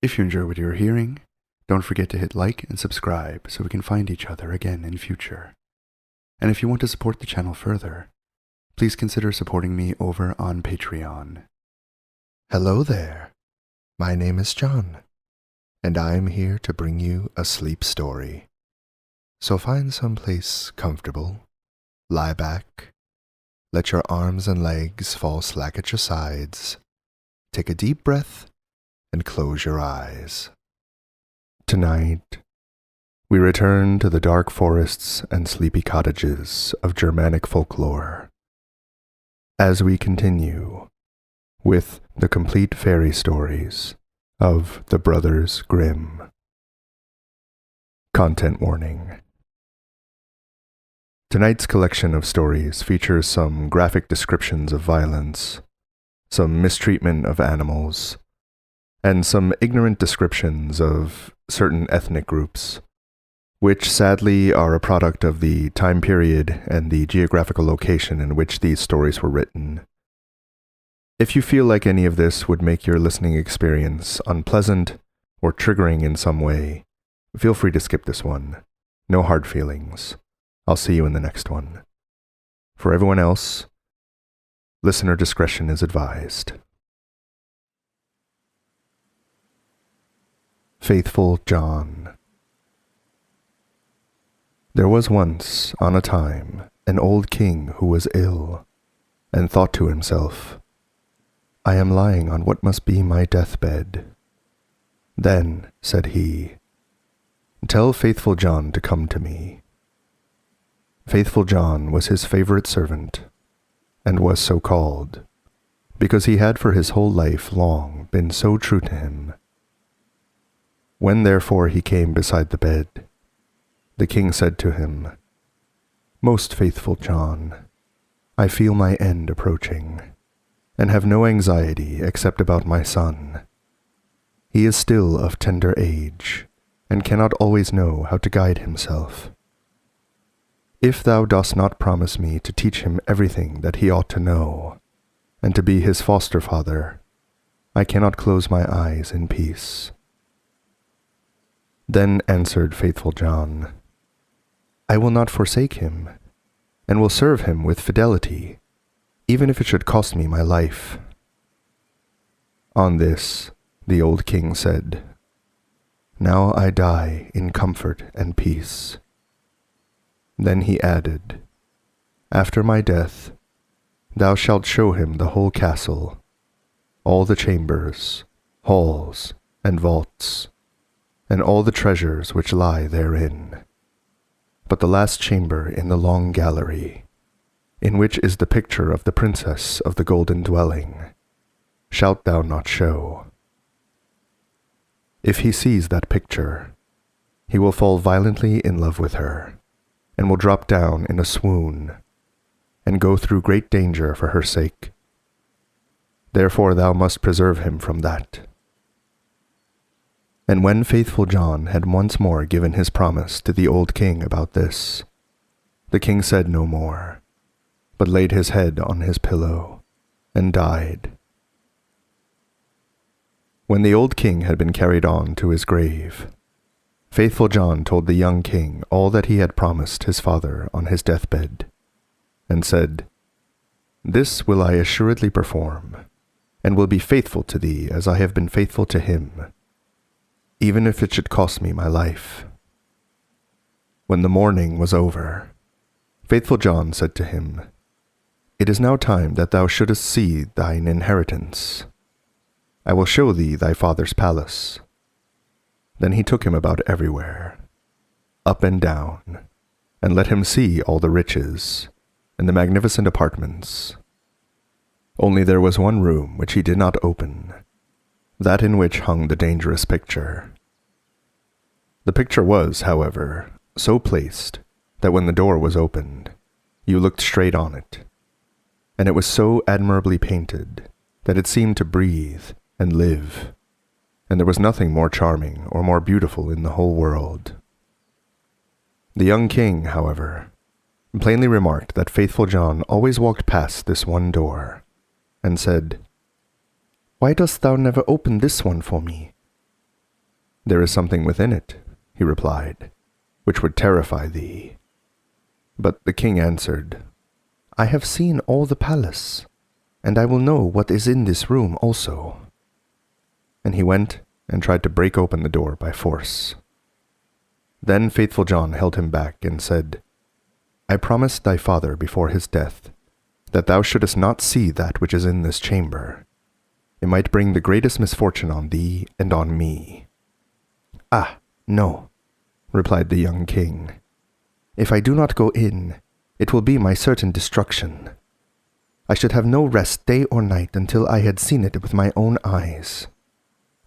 If you enjoy what you're hearing, don't forget to hit like and subscribe so we can find each other again in future. And if you want to support the channel further, please consider supporting me over on Patreon. Hello there. My name is John, and I am here to bring you a sleep story. So find some place comfortable, lie back, let your arms and legs fall slack at your sides, take a deep breath, and close your eyes. Tonight, we return to the dark forests and sleepy cottages of Germanic folklore, as we continue with the complete fairy stories of the Brothers Grimm. Content warning. Tonight's collection of stories features some graphic descriptions of violence, some mistreatment of animals, and some ignorant descriptions of certain ethnic groups, which sadly are a product of the time period and the geographical location in which these stories were written. If you feel like any of this would make your listening experience unpleasant or triggering in some way, feel free to skip this one. No hard feelings. I'll see you in the next one. For everyone else, listener discretion is advised. Faithful John. There was once, on a time, an old king who was ill, and thought to himself, "I am lying on what must be my deathbed." Then, said he, "Tell Faithful John to come to me." Faithful John was his favorite servant, and was so called, because he had for his whole life long been so true to him. When therefore he came beside the bed, the king said to him, "Most faithful John, I feel my end approaching, and have no anxiety except about my son. He is still of tender age, and cannot always know how to guide himself. If thou dost not promise me to teach him everything that he ought to know, and to be his foster father, I cannot close my eyes in peace." Then answered Faithful John, "I will not forsake him, and will serve him with fidelity, even if it should cost me my life." On this, the old king said, "Now I die in comfort and peace." Then he added, "After my death, thou shalt show him the whole castle, all the chambers, halls, and vaults, and all the treasures which lie therein. But the last chamber in the long gallery, in which is the picture of the princess of the golden dwelling, shalt thou not show. If he sees that picture, he will fall violently in love with her, and will drop down in a swoon, and go through great danger for her sake. Therefore thou must preserve him from that." And when Faithful John had once more given his promise to the old king about this, the king said no more, but laid his head on his pillow, and died. When the old king had been carried on to his grave, Faithful John told the young king all that he had promised his father on his deathbed, and said, "This will I assuredly perform, and will be faithful to thee as I have been faithful to him, even if it should cost me my life." When the mourning was over, Faithful John said to him, "It is now time that thou shouldest see thine inheritance. I will show thee thy father's palace." Then he took him about everywhere, up and down, and let him see all the riches, and the magnificent apartments. Only there was one room which he did not open, that in which hung the dangerous picture. The picture was, however, so placed that when the door was opened, you looked straight on it, and it was so admirably painted that it seemed to breathe and live, and there was nothing more charming or more beautiful in the whole world. The young king, however, plainly remarked that Faithful John always walked past this one door, and said, "Why dost thou never open this one for me? "There is something within it," he replied, "which would terrify thee." But the king answered, "I have seen all the palace, and I will know what is in this room also." And he went and tried to break open the door by force. Then Faithful John held him back and said, "I promised thy father before his death that thou shouldest not see that which is in this chamber. It might bring the greatest misfortune on thee and on me." "Ah, no," replied the young king. "If I do not go in, it will be my certain destruction. I should have no rest day or night until I had seen it with my own eyes.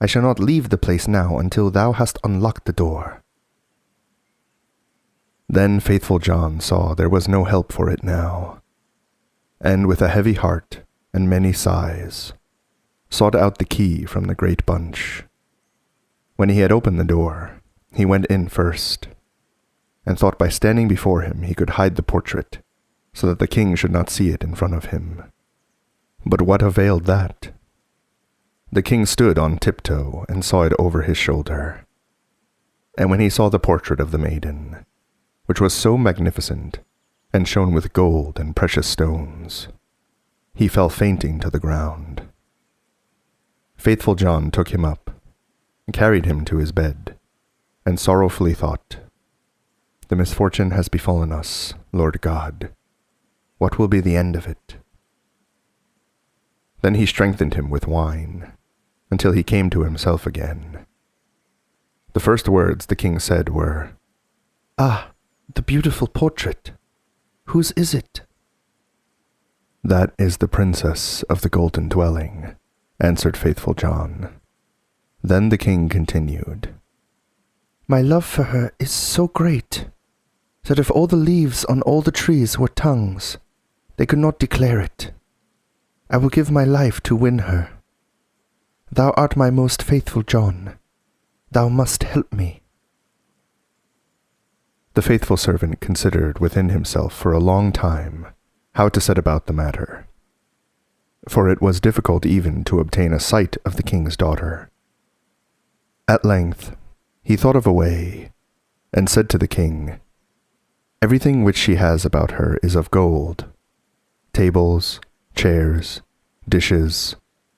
I shall not leave the place now until thou hast unlocked the door." Then Faithful John saw there was no help for it now, and with a heavy heart and many sighs, sought out the key from the great bunch. When he had opened the door, he went in first, and thought by standing before him he could hide the portrait, so that the king should not see it in front of him. But what availed that? The king stood on tiptoe and saw it over his shoulder. And when he saw the portrait of the maiden, which was so magnificent and shone with gold and precious stones, he fell fainting to the ground. Faithful John took him up, carried him to his bed, and sorrowfully thought, "The misfortune has befallen us, Lord God. What will be the end of it?" Then he strengthened him with wine, until he came to himself again. The first words the king said were, "Ah, the beautiful portrait. Whose is it?" "That is the princess of the golden dwelling," answered Faithful John. Then the king continued, "My love for her is so great that if all the leaves on all the trees were tongues, they could not declare it. I will give my life to win her. Thou art my most faithful John. Thou must help me." The faithful servant considered within himself for a long time how to set about the matter, for it was difficult even to obtain a sight of the king's daughter. At length he thought of a way, and said to the king, "Everything which she has about her is of gold: tables, chairs, dishes,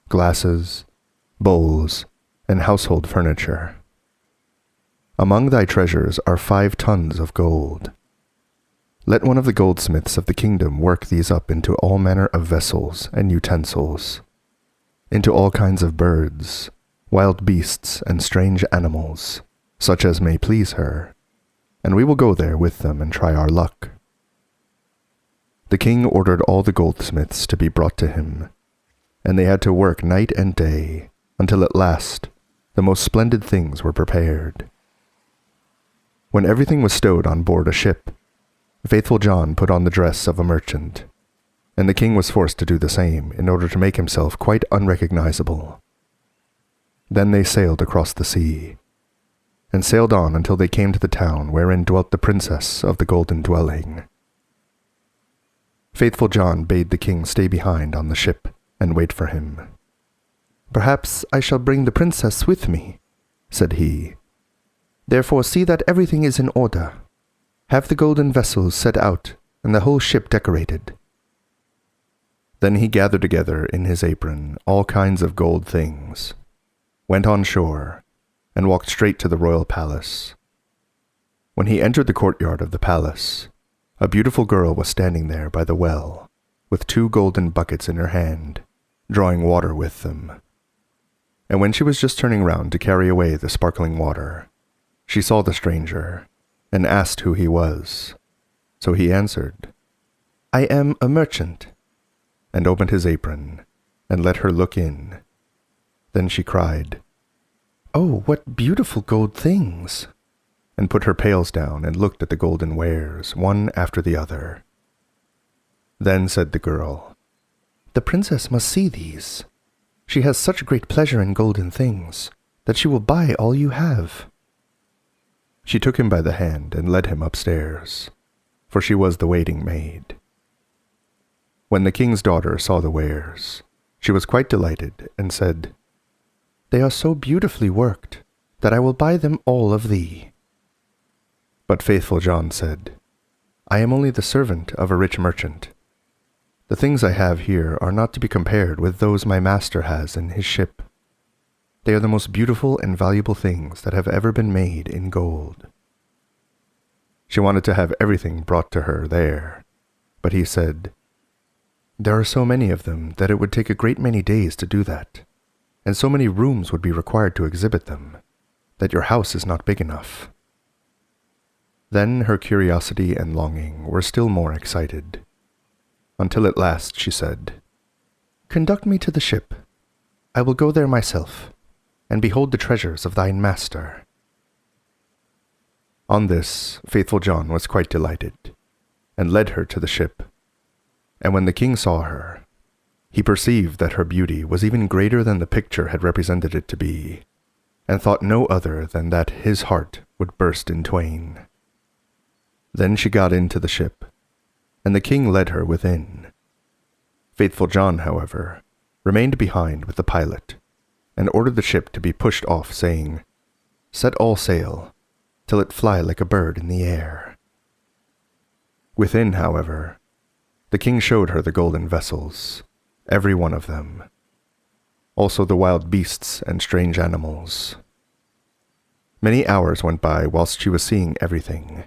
glasses, bowls, and household furniture. Among thy treasures are 5 tons of gold. Let one of the goldsmiths of the kingdom work these up into all manner of vessels and utensils, into all kinds of birds, wild beasts, and strange animals, such as may please her, and we will go there with them and try our luck." The king ordered all the goldsmiths to be brought to him, and they had to work night and day, until at last the most splendid things were prepared. When everything was stowed on board a ship, Faithful John put on the dress of a merchant, and the king was forced to do the same in order to make himself quite unrecognizable. Then they sailed across the sea, and sailed on until they came to the town wherein dwelt the princess of the golden dwelling. Faithful John bade the king stay behind on the ship and wait for him. "Perhaps I shall bring the princess with me," said he. "Therefore see that everything is in order. Have the golden vessels set out and the whole ship decorated." Then he gathered together in his apron all kinds of gold things, went on shore, and walked straight to the royal palace. When he entered the courtyard of the palace, a beautiful girl was standing there by the well, with 2 golden buckets in her hand, drawing water with them. And when she was just turning round to carry away the sparkling water, she saw the stranger, and asked who he was. So he answered, "I am a merchant," and opened his apron, and let her look in. Then she cried, "Oh, what beautiful gold things!" and put her pails down and looked at the golden wares, one after the other. Then said the girl, "The princess must see these. She has such great pleasure in golden things that she will buy all you have." She took him by the hand and led him upstairs, for she was the waiting maid. When the king's daughter saw the wares, she was quite delighted and said, "They are so beautifully worked that I will buy them all of thee. But Faithful John said, I am only the servant of a rich merchant. The things I have here are not to be compared with those my master has in his ship. They are the most beautiful and valuable things that have ever been made in gold. She wanted to have everything brought to her there, but he said, There are so many of them that it would take a great many days to do that, and so many rooms would be required to exhibit them, that your house is not big enough. Then her curiosity and longing were still more excited, until at last she said, Conduct me to the ship. I will go there myself, and behold the treasures of thine master. On this, Faithful John was quite delighted, and led her to the ship. And when the king saw her, he perceived that her beauty was even greater than the picture had represented it to be, and thought no other than that his heart would burst in twain. Then she got into the ship, and the king led her within. Faithful John, however, remained behind with the pilot, and ordered the ship to be pushed off, saying, Set all sail, till it fly like a bird in the air. Within, however, the king showed her the golden vessels, every one of them, also the wild beasts and strange animals. Many hours went by whilst she was seeing everything,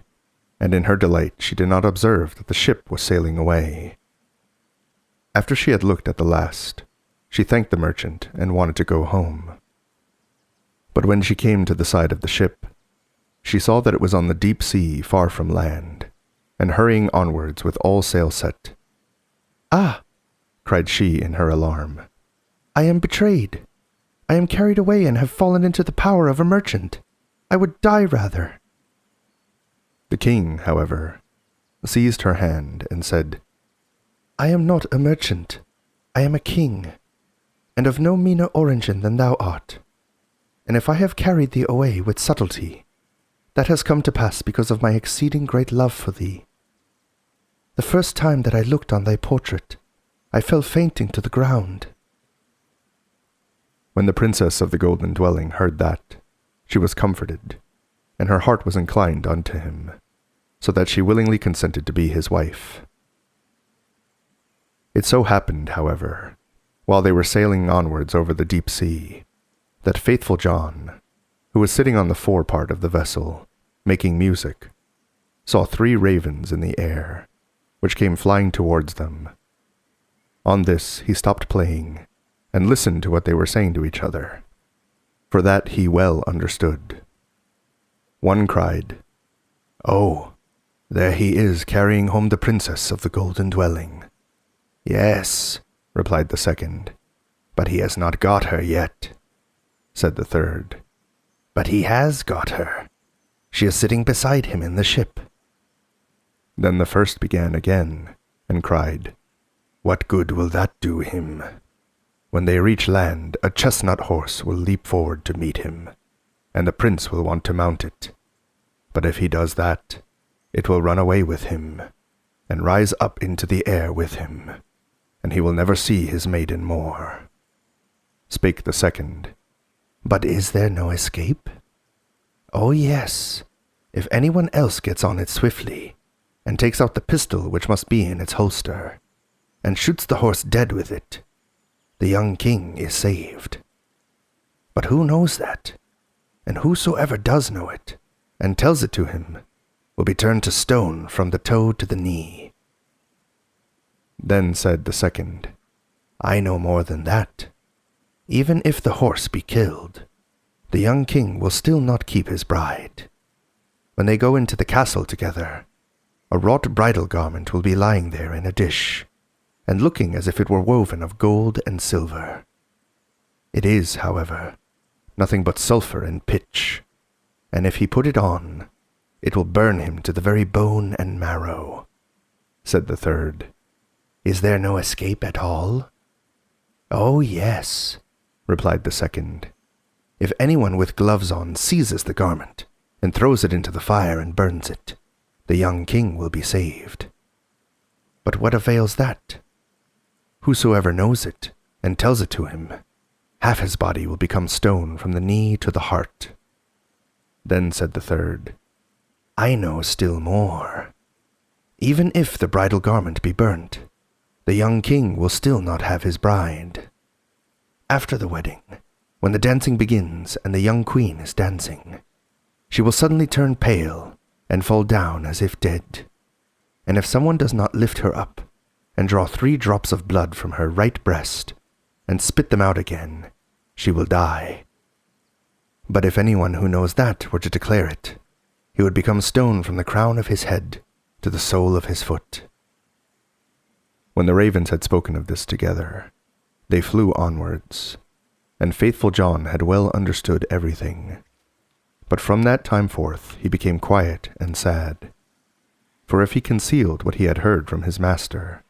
and in her delight she did not observe that the ship was sailing away. After she had looked at the last, she thanked the merchant and wanted to go home. But when she came to the side of the ship, she saw that it was on the deep sea far from land, and hurrying onwards with all sail set. Ah! Cried she in her alarm. I am betrayed. I am carried away and have fallen into the power of a merchant. I would die rather. The king, however, seized her hand and said, I am not a merchant. I am a king, and of no meaner origin than thou art. And if I have carried thee away with subtlety, that has come to pass because of my exceeding great love for thee. The first time that I looked on thy portrait, I fell fainting to the ground. When the princess of the golden dwelling heard that, she was comforted, and her heart was inclined unto him, so that she willingly consented to be his wife. It so happened, however, while they were sailing onwards over the deep sea, that Faithful John, who was sitting on the forepart of the vessel, making music, saw 3 ravens in the air, which came flying towards them. On this he stopped playing, and listened to what they were saying to each other, for that he well understood. One cried, Oh, there he is carrying home the princess of the golden dwelling. Yes, replied the second, but he has not got her yet, said the third. But he has got her. She is sitting beside him in the ship. Then the first began again, and cried, What good will that do him? When they reach land, a chestnut horse will leap forward to meet him, and the prince will want to mount it. But if he does that, it will run away with him, and rise up into the air with him, and he will never see his maiden more. Spake the second, But is there no escape? Oh yes, if anyone else gets on it swiftly, and takes out the pistol which must be in its holster, and shoots the horse dead with it, the young king is saved. But who knows that? And whosoever does know it, and tells it to him, will be turned to stone from the toe to the knee. Then said the second, I know more than that. Even if the horse be killed, the young king will still not keep his bride. When they go into the castle together, a wrought bridal garment will be lying there in a dish, and looking as if it were woven of gold and silver. It is, however, nothing but sulphur and pitch, and if he put it on, it will burn him to the very bone and marrow. Said the third, Is there no escape at all? Oh yes, replied the second. If anyone with gloves on seizes the garment, and throws it into the fire and burns it, the young king will be saved. But what avails that? Whosoever knows it, and tells it to him, half his body will become stone from the knee to the heart, Then said the third, "I know still more. Even if the bridal garment be burnt, the young king will still not have his bride. After the wedding, when the dancing begins and the young queen is dancing, she will suddenly turn pale and fall down as if dead. And if someone does not lift her up and draw 3 drops of blood from her right breast and spit them out again, she will die. But if anyone who knows that were to declare it, he would become stone from the crown of his head to the sole of his foot." When the ravens had spoken of this together, they flew onwards, and faithful John had well understood everything. But from that time forth he became quiet and sad. For if he concealed what he had heard from his master,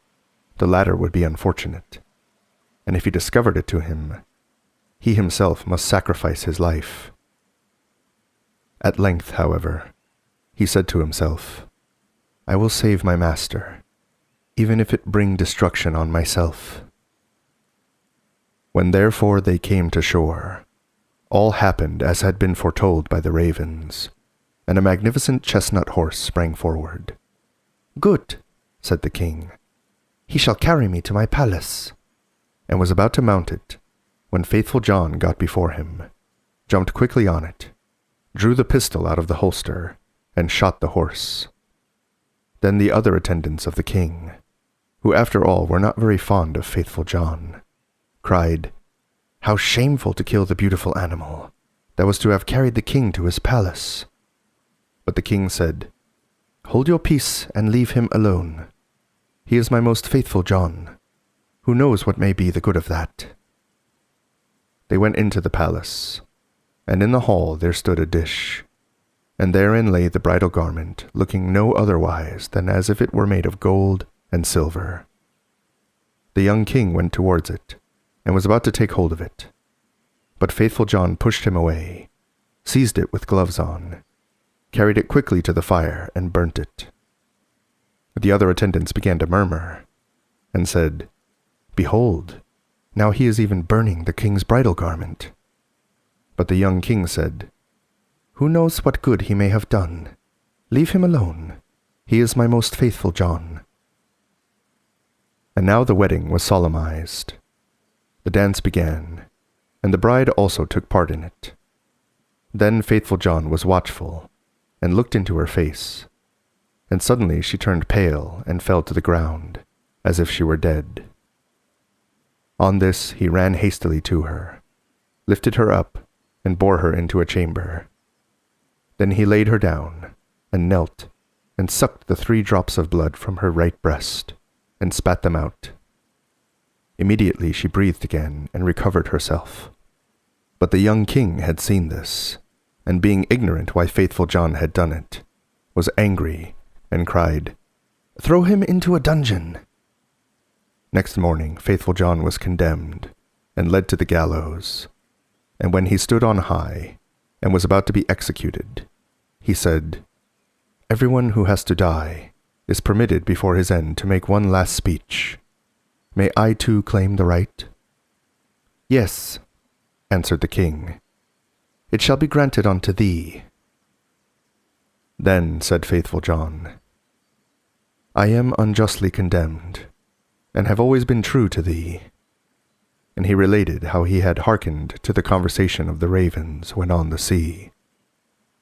the latter would be unfortunate, and if he discovered it to him, he himself must sacrifice his life. At length, however, he said to himself, "I will save my master, even if it bring destruction on myself." When therefore they came to shore, all happened as had been foretold by the ravens, and a magnificent chestnut horse sprang forward. "Good," said the king, "he shall carry me to my palace," and was about to mount it, when faithful John got before him, jumped quickly on it, drew the pistol out of the holster, and shot the horse. Then the other attendants of the king, who after all were not very fond of faithful John, cried, "How shameful to kill the beautiful animal that was to have carried the king to his palace." But the king said, "Hold your peace and leave him alone. He is my most faithful John. Who knows what may be the good of that?" They went into the palace, and in the hall there stood a dish, and therein lay the bridal garment, looking no otherwise than as if it were made of gold and silver. The young king went towards it, and was about to take hold of it. But faithful John pushed him away, seized it with gloves on, carried it quickly to the fire, and burnt it. The other attendants began to murmur, and said, "Behold, now he is even burning the king's bridal garment." But the young king said, "Who knows what good he may have done? Leave him alone. He is my most faithful John." And now the wedding was solemnized. The dance began, and the bride also took part in it. Then faithful John was watchful, and looked into her face, and suddenly she turned pale and fell to the ground, as if she were dead. On this he ran hastily to her, lifted her up, and bore her into a chamber. Then he laid her down, and knelt, and sucked the 3 drops of blood from her right breast, and spat them out. Immediately she breathed again and recovered herself. But the young king had seen this, and being ignorant why faithful John had done it, was angry, and cried, "Throw him into a dungeon." Next morning faithful John was condemned, and led to the gallows. And when he stood on high, and was about to be executed, he said, "Everyone who has to die is permitted before his end to make one last speech. May I too claim the right?" "Yes," answered the king. "It shall be granted unto thee." Then said faithful John, "I am unjustly condemned, and have always been true to thee." And he related how he had hearkened to the conversation of the ravens when on the sea,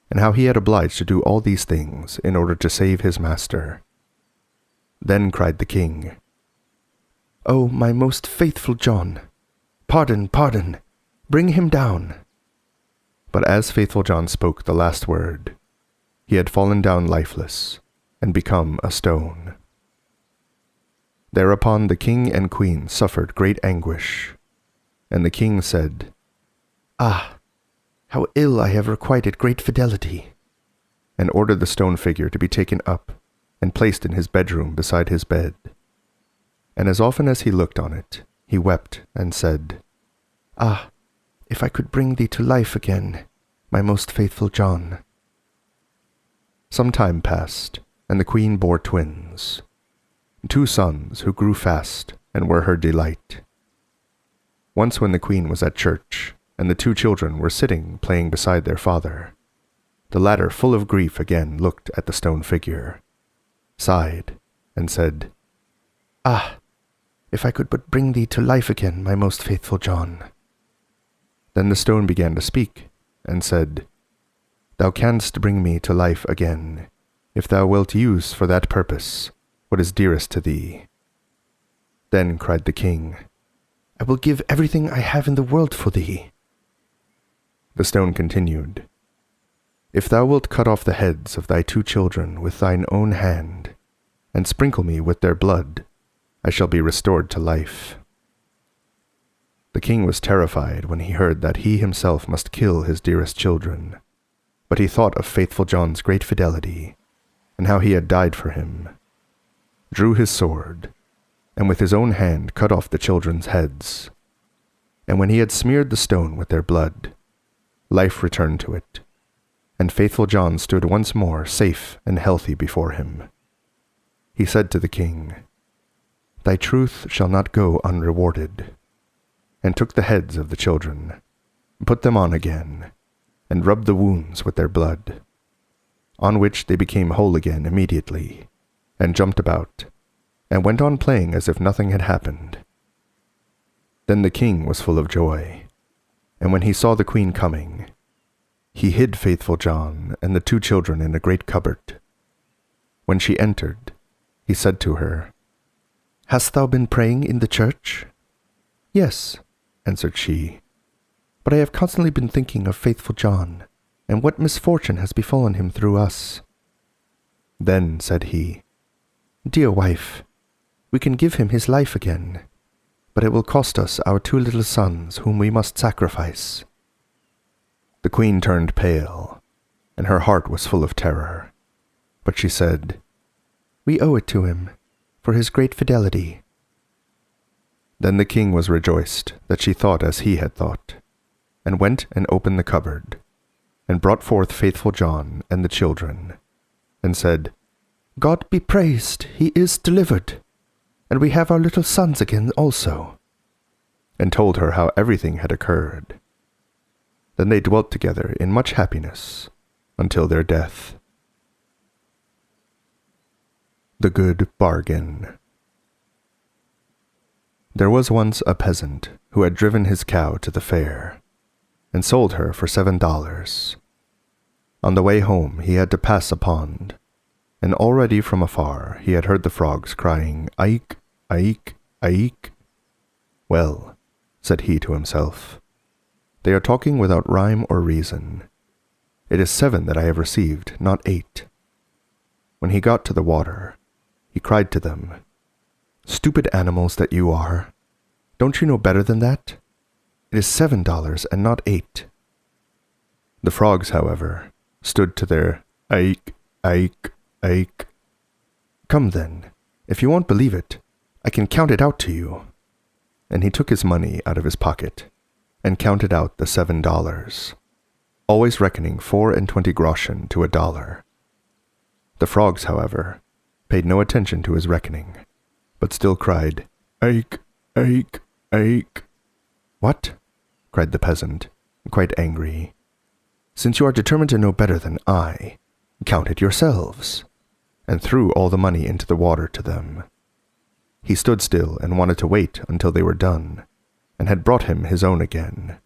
and how he had obliged to do all these things in order to save his master. Then cried the king, "O my most faithful John, pardon, pardon, bring him down." But as faithful John spoke the last word, he had fallen down lifeless, and become a stone. Thereupon the king and queen suffered great anguish, and the king said, "Ah, how ill I have requited great fidelity," and ordered the stone figure to be taken up and placed in his bedroom beside his bed. And as often as he looked on it, he wept and said, "Ah, if I could bring thee to life again, my most faithful John." Some time passed, and the queen bore twins, 2 sons who grew fast and were her delight. Once when the queen was at church, and the 2 children were sitting playing beside their father, The latter, full of grief again, looked at the stone figure, sighed, and said, "Ah, if I could but bring thee to life again, my most faithful John." Then the stone began to speak, and said, "Thou canst bring me to life again, if thou wilt use for that purpose what is dearest to thee." Then cried the king, "I will give everything I have in the world for thee." The stone continued, "If thou wilt cut off the heads of thy 2 children with thine own hand, and sprinkle me with their blood, I shall be restored to life." The king was terrified when he heard that he himself must kill his dearest children, but he thought of faithful John's great fidelity, and how he had died for him, drew his sword, and with his own hand cut off the children's heads. And when he had smeared the stone with their blood, life returned to it, and faithful John stood once more safe and healthy before him. He said to the king, "Thy truth shall not go unrewarded," and took the heads of the children, put them on again, and rubbed the wounds with their blood, on which they became whole again immediately, and jumped about, and went on playing as if nothing had happened. Then the king was full of joy, and when he saw the queen coming, he hid faithful John and the 2 children in a great cupboard. When she entered, he said to her, "Hast thou been praying in the church?" "Yes," answered she, "but I have constantly been thinking of faithful John, and what misfortune has befallen him through us." Then said he, "Dear wife, we can give him his life again, but it will cost us our 2 little sons whom we must sacrifice." The queen turned pale, and her heart was full of terror, but she said, "We owe it to him, for his great fidelity." Then the king was rejoiced that she thought as he had thought, and went and opened the cupboard, and brought forth faithful John and the children, and said, "God be praised, he is delivered, and we have our little sons again also," and told her how everything had occurred. Then they dwelt together in much happiness until their death. The Good Bargain. There was once a peasant who had driven his cow to the fair, and sold her for $7. On the way home he had to pass a pond, and already from afar he had heard the frogs crying, "Aik, aik, aik." "Well," said he to himself, "they are talking without rhyme or reason. It is 7 that I have received, not 8. When he got to the water, he cried to them, "Stupid animals that you are! Don't you know better than that? It is $7 and not 8. The frogs, however, stood to their "Aik, aik, aik." "Come then, if you won't believe it, I can count it out to you." And he took his money out of his pocket, and counted out the $7, always reckoning 24 groschen to $1. The frogs, however, paid no attention to his reckoning, but still cried, "Aik, aik, aik." "What?" cried the peasant, quite angry. "Since you are determined to know better than I, count it yourselves," and threw all the money into the water to them. He stood still and wanted to wait until they were done, and had brought him his own again.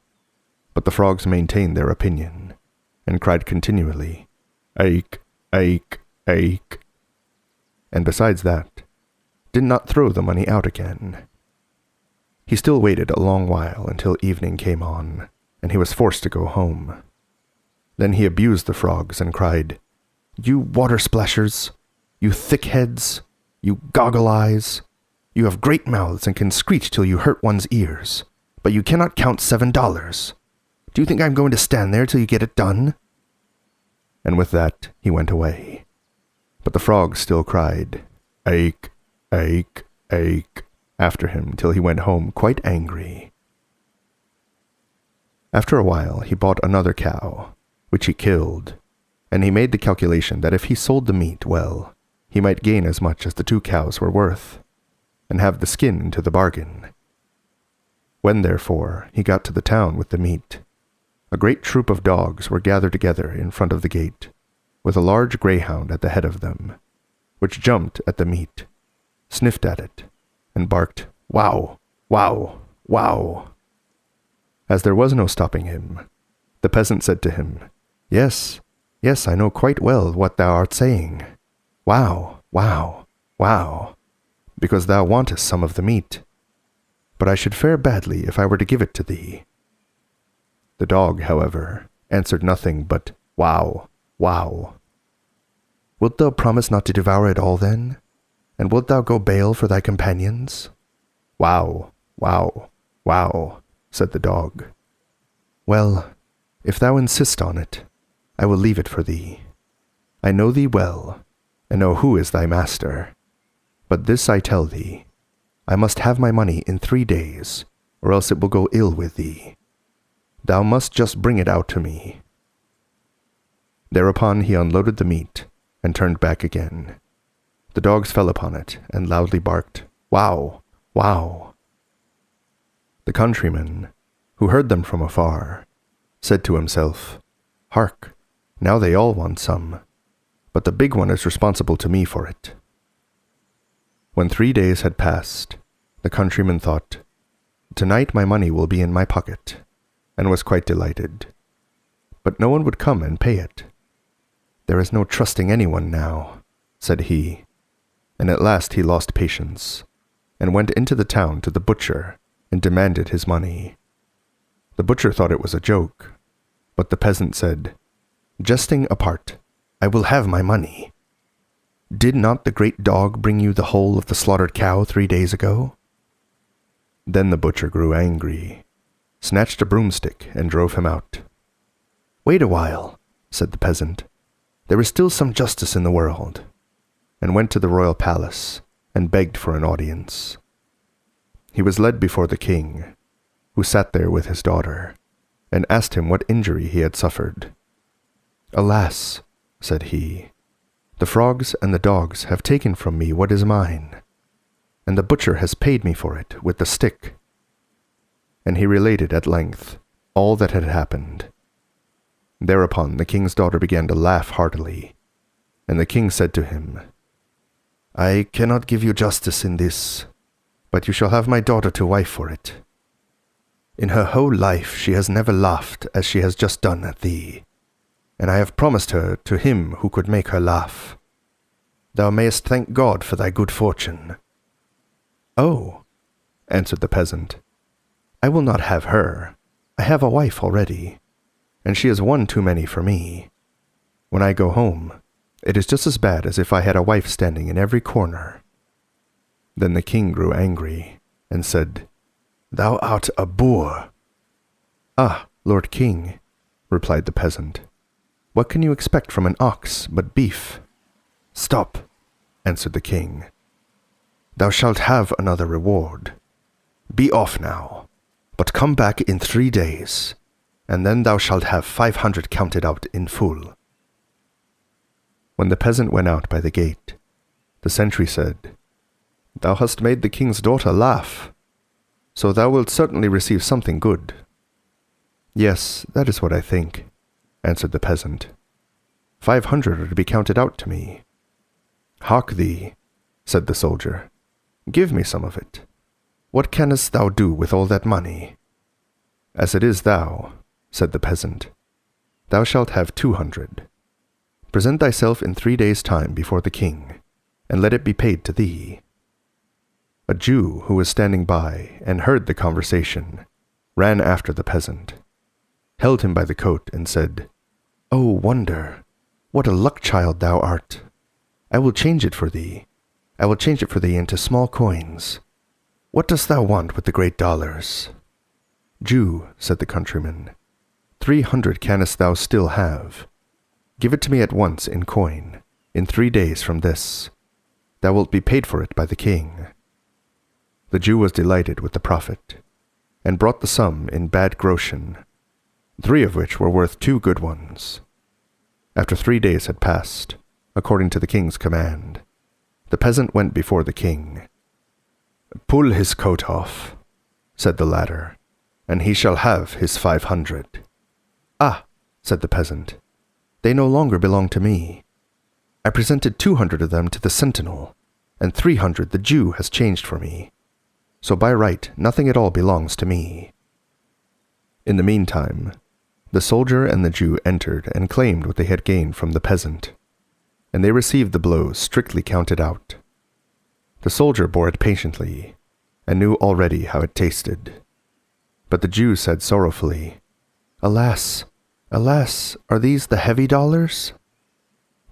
But the frogs maintained their opinion, and cried continually, "Aik, aik, aik," and besides that, did not throw the money out again. He still waited a long while until evening came on, and he was forced to go home. Then he abused the frogs and cried, "You water splashers! You thick heads! You goggle eyes! You have great mouths and can screech till you hurt one's ears, but you cannot count $7. Do you think I'm going to stand there till you get it done?" And with that he went away. But the frogs still cried, "Aik, aik, aik," after him till he went home quite angry. After a while he bought another cow, which he killed, and he made the calculation that if he sold the meat well, he might gain as much as the 2 cows were worth, and have the skin into the bargain. When, therefore, he got to the town with the meat, a great troop of dogs were gathered together in front of the gate, with a large greyhound at the head of them, which jumped at the meat, sniffed at it, and barked, "Wow! Wow! Wow!" As there was no stopping him, the peasant said to him, "Yes, yes, I know quite well what thou art saying. Wow! Wow! Wow! Because thou wantest some of the meat. But I should fare badly if I were to give it to thee." The dog, however, answered nothing but, "Wow! Wow!" "Wilt thou promise not to devour it all, then? And wilt thou go bail for thy companions?" "Wow! Wow! Wow!" said the dog. "Well, if thou insist on it, I will leave it for thee. I know thee well, and know who is thy master. But this I tell thee, I must have my money in 3 days, or else it will go ill with thee. Thou must just bring it out to me." Thereupon he unloaded the meat, and turned back again. The dogs fell upon it, and loudly barked, "Wow! Wow!" The countryman, who heard them from afar, said to himself, "Hark, now they all want some, but the big one is responsible to me for it." When 3 days had passed, the countryman thought, "Tonight my money will be in my pocket," and was quite delighted. But no one would come and pay it. "There is no trusting anyone now," said he, and at last he lost patience, and went into the town to the butcher and demanded his money. The butcher thought it was a joke, but the peasant said, "Jesting apart, I will have my money. Did not the great dog bring you the whole of the slaughtered cow 3 days ago?" Then the butcher grew angry, snatched a broomstick, and drove him out. "Wait a while," said the peasant. "There is still some justice in the world," and went to the royal palace and begged for an audience. He was led before the king, who sat there with his daughter, and asked him what injury he had suffered. "Alas," said he, "the frogs and the dogs have taken from me what is mine, and the butcher has paid me for it with the stick." And he related at length all that had happened. Thereupon the king's daughter began to laugh heartily, and the king said to him, "I cannot give you justice in this, but you shall have my daughter to wife for it. In her whole life she has never laughed as she has just done at thee, and I have promised her to him who could make her laugh. Thou mayest thank God for thy good fortune." "Oh," answered the peasant, "I will not have her. I have a wife already, and she is one too many for me. When I go home, it is just as bad as if I had a wife standing in every corner." Then the king grew angry, and said, "Thou art a boor." "Ah, Lord King," replied the peasant, "what can you expect from an ox but beef?" "Stop," answered the king. "Thou shalt have another reward. Be off now, but come back in 3 days, and then thou shalt have 500 counted out in full." When the peasant went out by the gate, the sentry said, "Thou hast made the king's daughter laugh, so thou wilt certainly receive something good." "Yes, that is what I think," answered the peasant. 500 are to be counted out to me." "Hark thee," said the soldier, "give me some of it. What canst thou do with all that money?" "As it is thou," said the peasant, "thou shalt have 200. Present thyself in 3 days' time before the king, and let it be paid to thee." A Jew who was standing by and heard the conversation ran after the peasant, held him by the coat, and said, "Oh, wonder! What a luck-child thou art! I will change it for thee. I will change it for thee into small coins. What dost thou want with the great dollars?" "Jew," said the countryman, 300 canst thou still have. Give it to me at once in coin, in 3 days from this. Thou wilt be paid for it by the king." The Jew was delighted with the profit, and brought the sum in bad groschen, 3 of which were worth 2 good ones. After 3 days had passed, according to the king's command, the peasant went before the king. "Pull his coat off," said the latter, "and he shall have his 500. "Ah," said the peasant, "they no longer belong to me. I presented 200 of them to the sentinel, and 300 the Jew has changed for me. So by right, nothing at all belongs to me." In the meantime, the soldier and the Jew entered and claimed what they had gained from the peasant, and they received the blows strictly counted out. The soldier bore it patiently, and knew already how it tasted. But the Jew said sorrowfully, "Alas, alas, are these the heavy dollars?"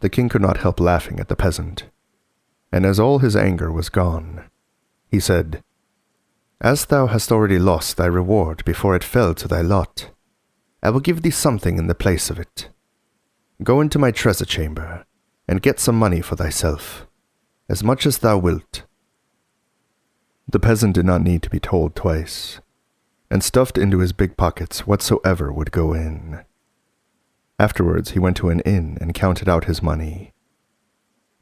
The king could not help laughing at the peasant, and as all his anger was gone, he said, "As thou hast already lost thy reward before it fell to thy lot, I will give thee something in the place of it. Go into my treasure chamber, and get some money for thyself, as much as thou wilt." The peasant did not need to be told twice, and stuffed into his big pockets whatsoever would go in. Afterwards he went to an inn and counted out his money.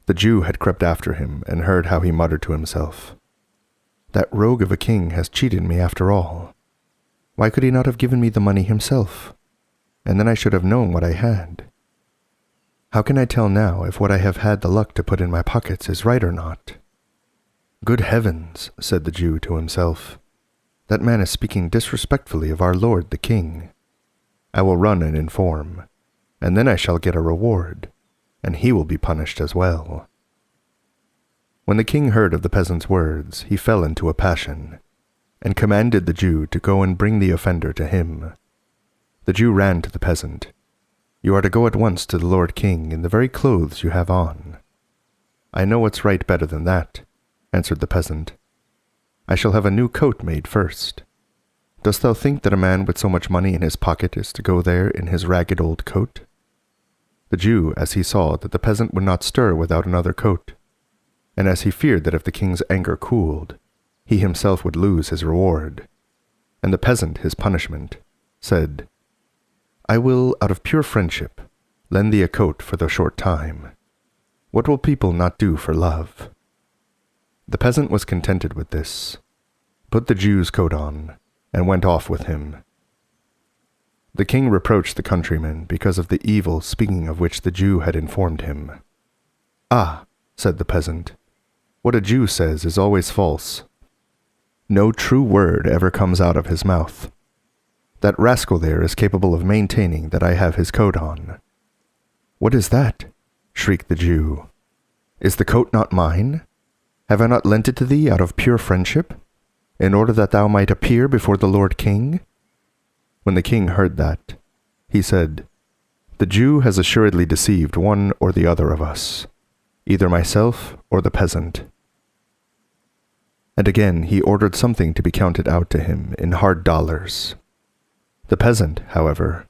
The Jew had crept after him and heard how he muttered to himself, "That rogue of a king has cheated me after all. Why could he not have given me the money himself? And then I should have known what I had. How can I tell now if what I have had the luck to put in my pockets is right or not?" "Good heavens," said the Jew to himself, "that man is speaking disrespectfully of our lord the king. I will run and inform, and then I shall get a reward, and he will be punished as well." When the king heard of the peasant's words, he fell into a passion, and commanded the Jew to go and bring the offender to him. The Jew ran to the peasant. "You are to go at once to the Lord King in the very clothes you have on." "I know what's right better than that," answered the peasant. "I shall have a new coat made first. Dost thou think that a man with so much money in his pocket is to go there in his ragged old coat?" The Jew, as he saw that the peasant would not stir without another coat, and as he feared that if the king's anger cooled, he himself would lose his reward, and the peasant his punishment, said, "I will, out of pure friendship, lend thee a coat for the short time. What will people not do for love?" The peasant was contented with this, put the Jew's coat on, and went off with him. The king reproached the countryman because of the evil speaking of which the Jew had informed him. "Ah," said the peasant, "what a Jew says is always false. No true word ever comes out of his mouth. That rascal there is capable of maintaining that I have his coat on." "What is that?" shrieked the Jew. "Is the coat not mine? Have I not lent it to thee out of pure friendship, in order that thou might appear before the Lord King?" When the king heard that, he said, "The Jew has assuredly deceived one or the other of us, either myself or the peasant." And again he ordered something to be counted out to him in hard dollars. The peasant, however,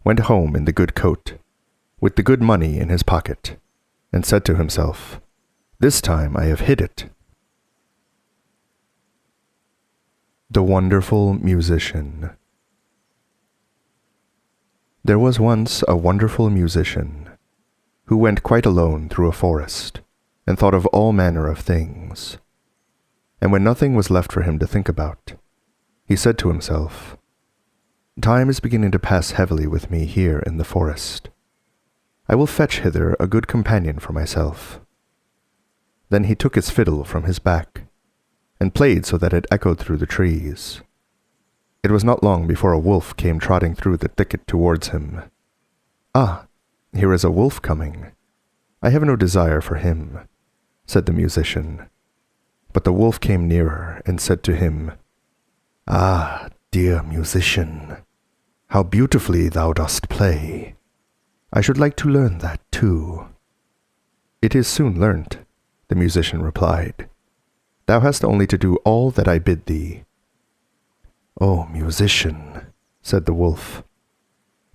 went home in the good coat, with the good money in his pocket, and said to himself, "This time I have hid it." The Wonderful Musician. There was once a wonderful musician, who went quite alone through a forest, and thought of all manner of things. And when nothing was left for him to think about, he said to himself, "Time is beginning to pass heavily with me here in the forest. I will fetch hither a good companion for myself." Then he took his fiddle from his back, and played so that it echoed through the trees. It was not long before a wolf came trotting through the thicket towards him. "Ah, here is a wolf coming. I have no desire for him," said the musician. But the wolf came nearer and said to him, "Ah, dear musician, how beautifully thou dost play. I should like to learn that too." "It is soon learnt," the musician replied. "Thou hast only to do all that I bid thee." "O musician," said the wolf,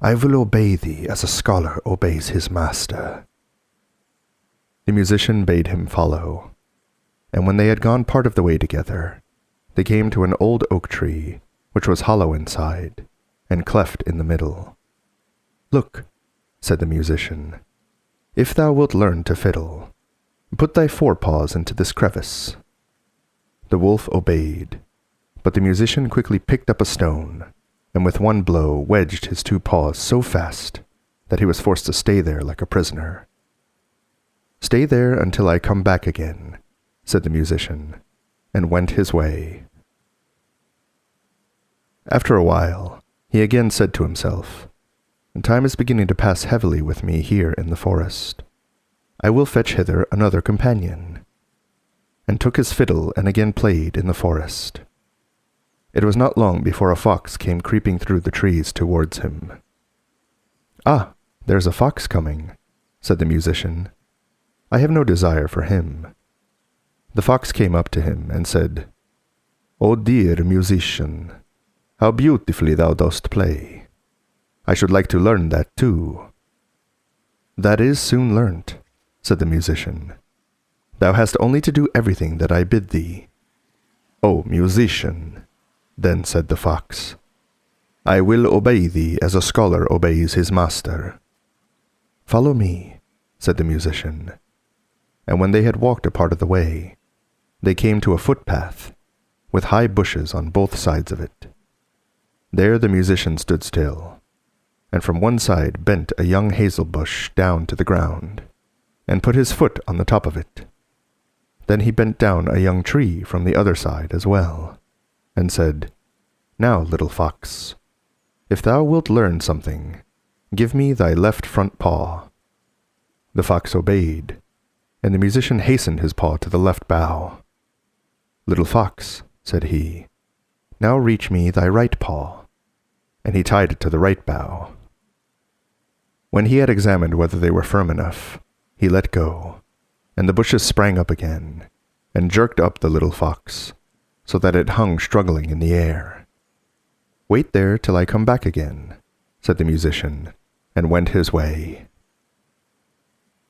"I will obey thee as a scholar obeys his master." The musician bade him follow, and when they had gone part of the way together, they came to an old oak tree, which was hollow inside, and cleft in the middle. "Look," said the musician, "if thou wilt learn to fiddle, put thy forepaws into this crevice." The wolf obeyed, but the musician quickly picked up a stone, and with one blow wedged his 2 paws so fast that he was forced to stay there like a prisoner. "Stay there until I come back again," said the musician, and went his way. After a while, he again said to himself, "Time is beginning to pass heavily with me here in the forest. I will fetch hither another companion," and took his fiddle and again played in the forest. It was not long before a fox came creeping through the trees towards him. "Ah, there's a fox coming," said the musician. "I have no desire for him." The fox came up to him and said, "O dear musician, how beautifully thou dost play. I should like to learn that too." "That is soon learnt," said the musician. "Thou hast only to do everything that I bid thee." "O musician," then said the fox, "I will obey thee as a scholar obeys his master." "Follow me," said the musician. And when they had walked a part of the way, they came to a footpath, with high bushes on both sides of it. There the musician stood still, and from one side bent a young hazel bush down to the ground, and put his foot on the top of it. Then he bent down a young tree from the other side as well, and said, "Now, little fox, if thou wilt learn something, give me thy left front paw." The fox obeyed, and the musician hastened his paw to the left bough. "Little fox," said he, "now reach me thy right paw," and he tied it to the right bough. When he had examined whether they were firm enough, he let go, and the bushes sprang up again, and jerked up the little fox, so that it hung struggling in the air. "Wait there till I come back again," said the musician, and went his way.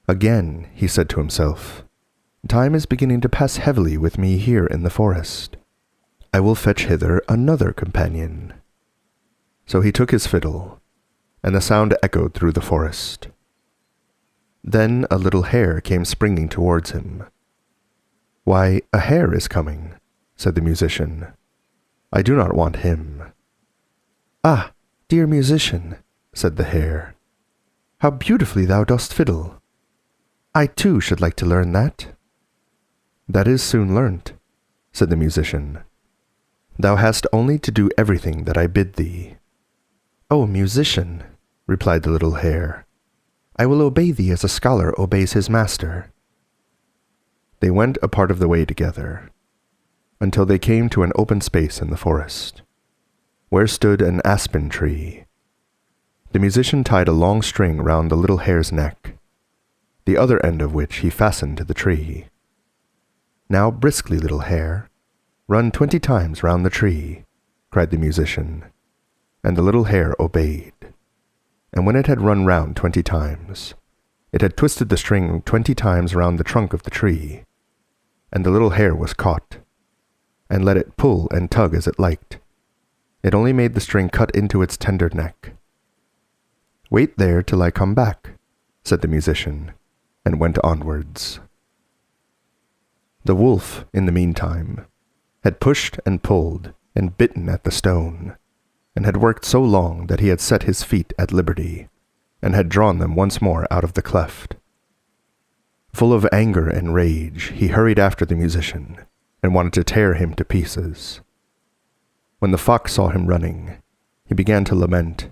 Again he said to himself, "Time is beginning to pass heavily with me here in the forest. I will fetch hither another companion." So he took his fiddle, and the sound echoed through the forest. Then a little hare came springing towards him. "Why, a hare is coming," said the musician. "I do not want him." "Ah, dear musician," said the hare, "how beautifully thou dost fiddle. I too should like to learn that." "That is soon learnt," said the musician. "Thou hast only to do everything that I bid thee." "O musician," replied the little hare, "I will obey thee as a scholar obeys his master." They went a part of the way together, until they came to an open space in the forest, where stood an aspen tree. The musician tied a long string round the little hare's neck, the other end of which he fastened to the tree. "Now briskly, little hare, run 20 times round the tree," cried the musician, and the little hare obeyed. And when it had run round 20 times, it had twisted the string 20 times round the trunk of the tree, and the little hare was caught, and let it pull and tug as it liked. It only made the string cut into its tender neck. "Wait there till I come back," said the musician, and went onwards. The wolf, in the meantime, had pushed and pulled and bitten at the stone, and had worked so long that he had set his feet at liberty, and had drawn them once more out of the cleft. Full of anger and rage, he hurried after the musician, and wanted to tear him to pieces. When the fox saw him running, he began to lament,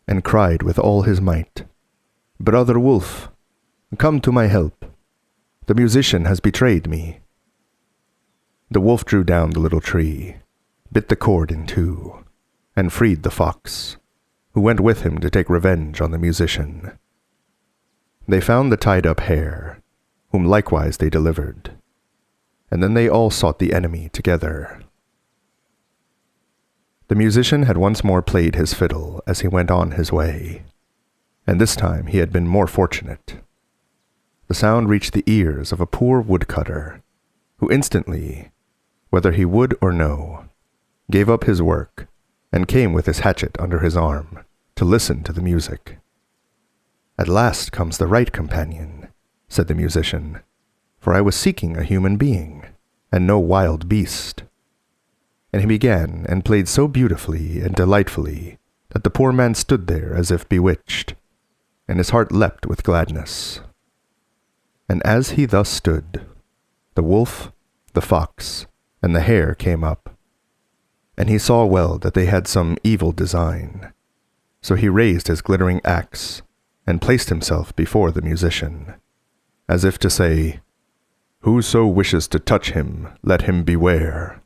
and cried with all his might, "Brother Wolf, come to my help. The musician has betrayed me." The wolf drew down the little tree, bit the cord in two, and freed the fox, who went with him to take revenge on the musician. They found the tied-up hare, whom likewise they delivered, and then they all sought the enemy together. The musician had once more played his fiddle as he went on his way, and this time he had been more fortunate. The sound reached the ears of a poor woodcutter, who instantly, whether he would or no, gave up his work and came with his hatchet under his arm to listen to the music. "At last comes the right companion," said the musician, "for I was seeking a human being, and no wild beast." and he began and played so beautifully and delightfully that the poor man stood there as if bewitched, and his heart leapt with gladness. And as he thus stood, the wolf, the fox, and the hare came up, and he saw well that they had some evil design. So he raised his glittering axe, and placed himself before the musician, as if to say, "Whoso wishes to touch him, let him beware,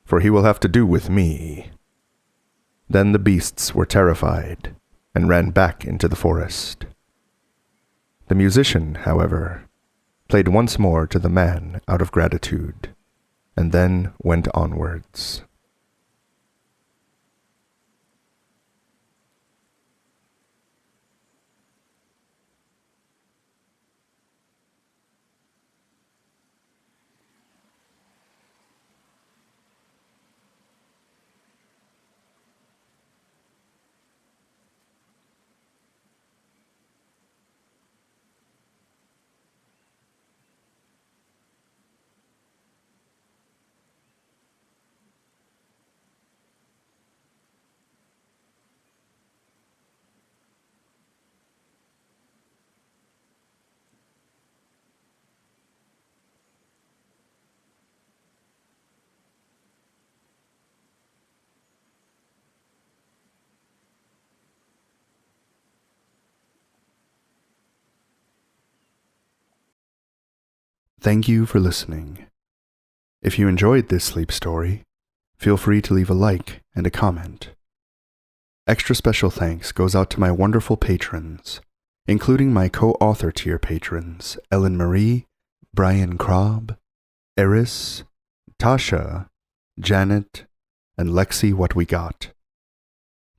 for he will have to do with me." Then the beasts were terrified, and ran back into the forest. The musician, however, played once more to the man out of gratitude, and then went onwards. Thank you for listening. If you enjoyed this sleep story, feel free to leave a like and a comment. Extra special thanks goes out to my wonderful patrons, including my co-author tier patrons Ellen Marie, Brian Krob, Eris, Tasha, Janet, and Lexi What We Got.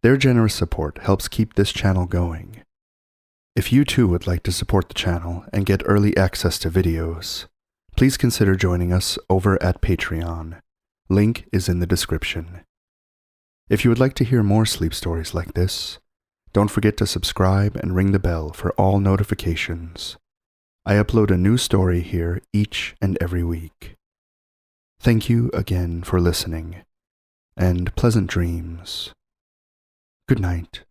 Their generous support helps keep this channel going. If you too would like to support the channel and get early access to videos, please consider joining us over at Patreon. Link is in the description. If you would like to hear more sleep stories like this, don't forget to subscribe and ring the bell for all notifications. I upload a new story here each and every week. Thank you again for listening, and pleasant dreams. Good night.